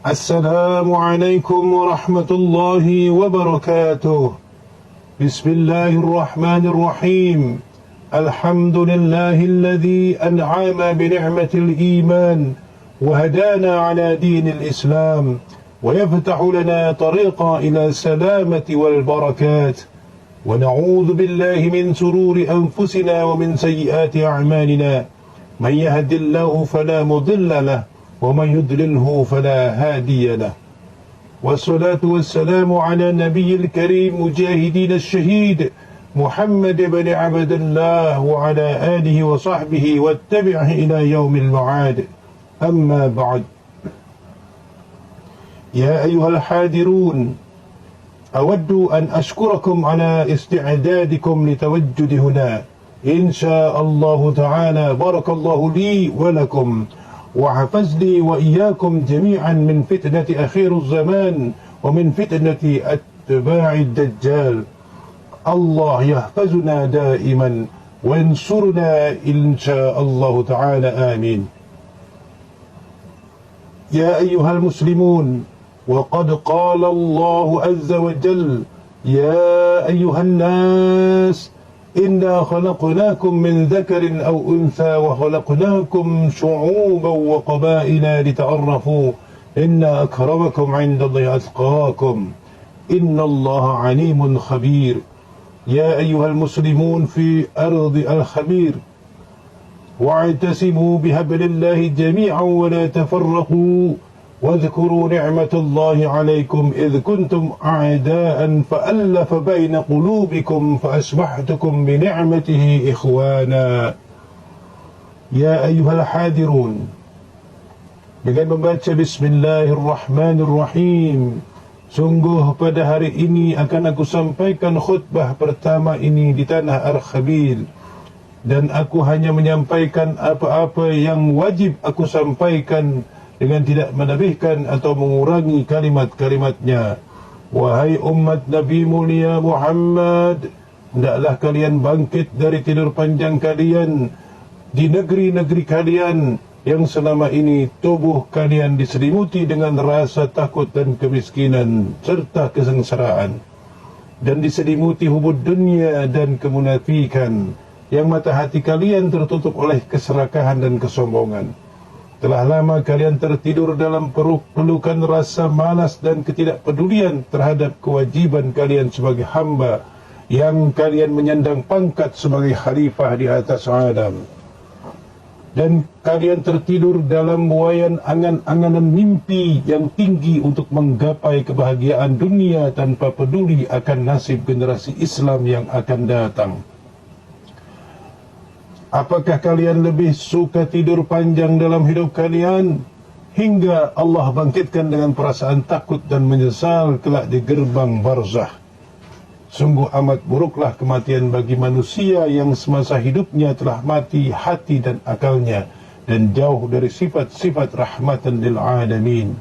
السلام عليكم ورحمة الله وبركاته. بسم الله الرحمن الرحيم. الحمد لله الذي أنعم بنعمة الإيمان وهدانا على دين الإسلام ويفتح لنا طريقا إلى السلامة والبركات، ونعوذ بالله من شرور أنفسنا ومن سيئات أعمالنا، من يهد الله فلا مضل له ومن يضلله فلا هادي له. والصلاة والسلام على النبي الكريم مجاهدين الشهيد محمد بن عبد الله وعلى آله وصحبه واتبعه إلى يوم المعاد. أما بعد، يا أيها الحاضرون، أود أن أشكركم على استعدادكم لتواجد هنا إن شاء الله تعالى. بارك الله لي ولكم وحفظني وإياكم جميعا من فتنة أخير الزمان ومن فتنة أتباع الدجال. الله يحفظنا دائما وينصرنا إن شاء الله تعالى، آمين. يا أيها المسلمون، وقد قال الله عز وجل: يا أيها الناس إنا خلقناكم من ذكر أو أنثى وخلقناكم شعوبا وقبائل لتعرفوا إن أكرمكم عند الله أتقاكم إن الله عليم خبير. يا أيها المسلمون في أرض الخمير، واعتصموا بحبل الله جميعا ولا تفرقوا، واذكروا نعمة الله عليكم إذ كنتم أعداء فألف بين قلوبكم فأصبحتم بنعمته إخوانا. يا أيها الحاضرون، dengan membaca Bismillahirrahmanirrahim, sungguh pada hari ini akan aku sampaikan khutbah pertama ini di tanah Al-Khabil, dan aku hanya menyampaikan apa-apa yang wajib aku sampaikan dengan tidak menambahkan atau mengurangi kalimat-kalimatnya. Wahai umat Nabi mulia Muhammad, hendaklah kalian bangkit dari tidur panjang kalian di negeri-negeri kalian yang selama ini tubuh kalian diselimuti dengan rasa takut dan kemiskinan serta kesengsaraan, dan diselimuti hubud dunia dan kemunafikan, yang mata hati kalian tertutup oleh keserakahan dan kesombongan. Telah lama kalian tertidur dalam pelukan rasa malas dan ketidakpedulian terhadap kewajiban kalian sebagai hamba yang kalian menyandang pangkat sebagai khalifah di atas Adam. Dan kalian tertidur dalam buayan angan-anganan mimpi yang tinggi untuk menggapai kebahagiaan dunia tanpa peduli akan nasib generasi Islam yang akan datang. Apakah kalian lebih suka tidur panjang dalam hidup kalian hingga Allah bangkitkan dengan perasaan takut dan menyesal kelak di gerbang barzah? Sungguh amat buruklah kematian bagi manusia yang semasa hidupnya telah mati hati dan akalnya dan jauh dari sifat-sifat rahmatan lil alamin.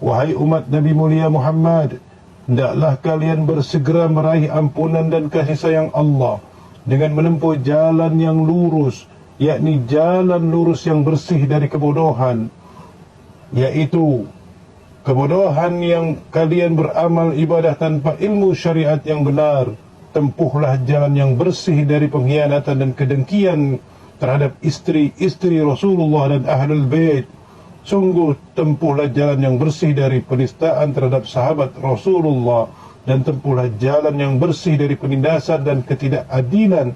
Wahai umat Nabi mulia Muhammad, hendaklah kalian bersegera meraih ampunan dan kasih sayang Allah dengan menempuh jalan yang lurus, yakni jalan lurus yang bersih dari kebodohan, yaitu kebodohan yang kalian beramal ibadah tanpa ilmu syariat yang benar. Tempuhlah jalan yang bersih dari pengkhianatan dan kedengkian terhadap istri-istri Rasulullah dan Ahlul Bait. Sungguh tempuhlah jalan yang bersih dari penistaan terhadap sahabat Rasulullah, dan tempuhlah jalan yang bersih dari penindasan dan ketidakadilan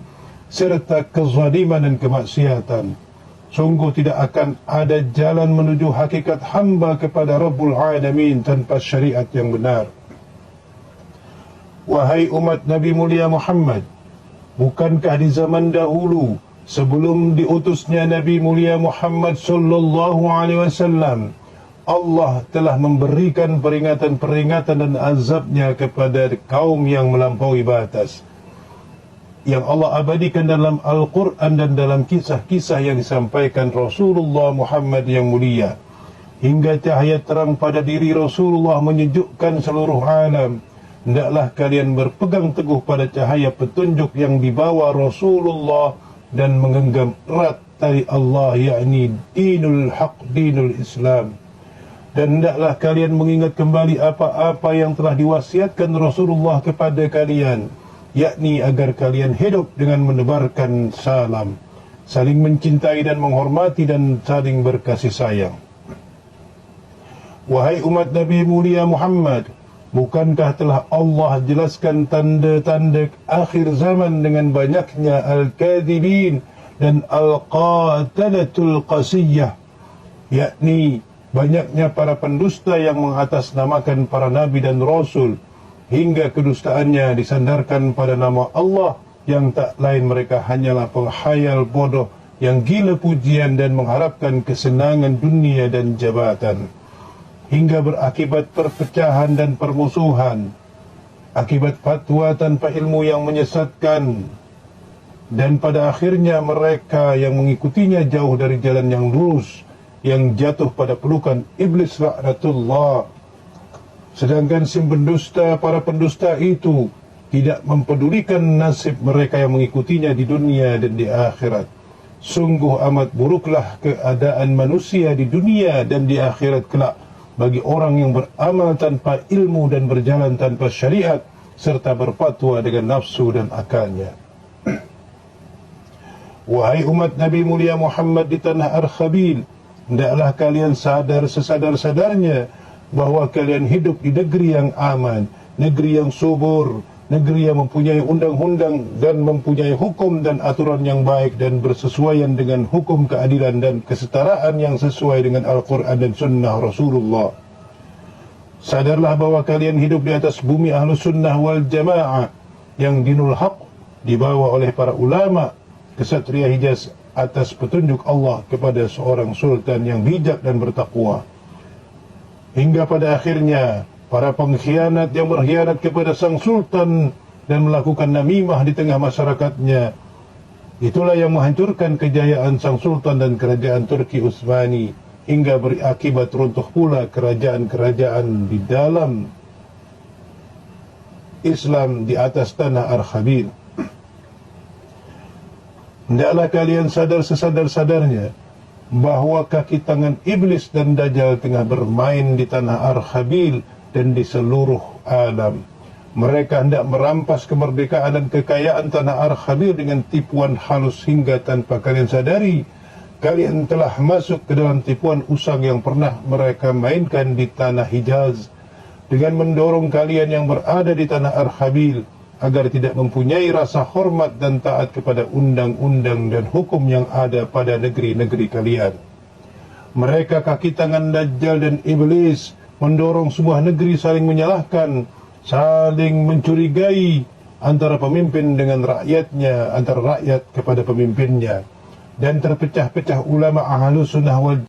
serta kezaliman dan kemaksiatan. Sungguh tidak akan ada jalan menuju hakikat hamba kepada Rabbul Alamin tanpa syariat yang benar. Wahai umat Nabi mulia Muhammad, bukankah di zaman dahulu sebelum diutusnya Nabi mulia Muhammad sallallahu alaihi wasallam, Allah telah memberikan peringatan-peringatan dan azabnya kepada kaum yang melampaui batas, yang Allah abadikan dalam Al-Quran dan dalam kisah-kisah yang disampaikan Rasulullah Muhammad yang mulia, hingga cahaya terang pada diri Rasulullah menyejukkan seluruh alam. Hendaklah kalian berpegang teguh pada cahaya petunjuk yang dibawa Rasulullah dan menggenggam erat tali Allah, yakni dinul haq, dinul Islam. Dan hendaklah kalian mengingat kembali apa-apa yang telah diwasiatkan Rasulullah kepada kalian, yakni agar kalian hidup dengan menebarkan salam, saling mencintai dan menghormati dan saling berkasih sayang. Wahai umat Nabi mulia Muhammad, bukankah telah Allah jelaskan tanda-tanda akhir zaman dengan banyaknya al-kadhibin dan al-qatalatul qasiyah, yakni banyaknya para pendusta yang mengatasnamakan para nabi dan rasul, hingga kedustaannya disandarkan pada nama Allah yang tak lain mereka hanyalah penghayal bodoh yang gila pujian dan mengharapkan kesenangan dunia dan jabatan, hingga berakibat perpecahan dan permusuhan, akibat fatwa tanpa ilmu yang menyesatkan, dan pada akhirnya mereka yang mengikutinya jauh dari jalan yang lurus, yang jatuh pada pelukan iblis laknatullah. Sedangkan si pendusta, para pendusta itu tidak mempedulikan nasib mereka yang mengikutinya di dunia dan di akhirat. Sungguh amat buruklah keadaan manusia di dunia dan di akhirat kelak bagi orang yang beramal tanpa ilmu dan berjalan tanpa syariat serta berfatwa dengan nafsu dan akalnya. Wahai umat Nabi mulia Muhammad di tanah Ar-Khabil, hendaklah kalian sadar sesadar-sadarnya bahawa kalian hidup di negeri yang aman, negeri yang subur, negeri yang mempunyai undang-undang dan mempunyai hukum dan aturan yang baik dan bersesuaian dengan hukum keadilan dan kesetaraan yang sesuai dengan Al-Quran dan Sunnah Rasulullah. Sadarlah bahawa kalian hidup di atas bumi Ahlus Sunnah wal Jamaah yang dinul haq dibawa oleh para ulama kesatria Hijaz atas petunjuk Allah kepada seorang sultan yang bijak dan bertakwa. Hingga pada akhirnya para pengkhianat yang berkhianat kepada sang sultan dan melakukan namimah di tengah masyarakatnya, itulah yang menghancurkan kejayaan sang sultan dan kerajaan Turki Utsmani, hingga berakibat runtuh pula kerajaan-kerajaan di dalam Islam di atas tanah Ar-Khabil. Hendaklah kalian sadar sesadar-sadarnya bahawa kaki tangan iblis dan dajjal tengah bermain di tanah Ar-Khabil dan di seluruh alam. Mereka hendak merampas kemerdekaan dan kekayaan tanah Ar-Khabil dengan tipuan halus hingga tanpa kalian sadari, kalian telah masuk ke dalam tipuan usang yang pernah mereka mainkan di tanah Hijaz dengan mendorong kalian yang berada di tanah Ar-Khabil agar tidak mempunyai rasa hormat dan taat kepada undang-undang dan hukum yang ada pada negeri-negeri kalian. Mereka kaki tangan Dajjal dan Iblis mendorong sebuah negeri saling menyalahkan, saling mencurigai antara pemimpin dengan rakyatnya, antara rakyat kepada pemimpinnya, dan terpecah-pecah ulama Ahlus Sunnah wal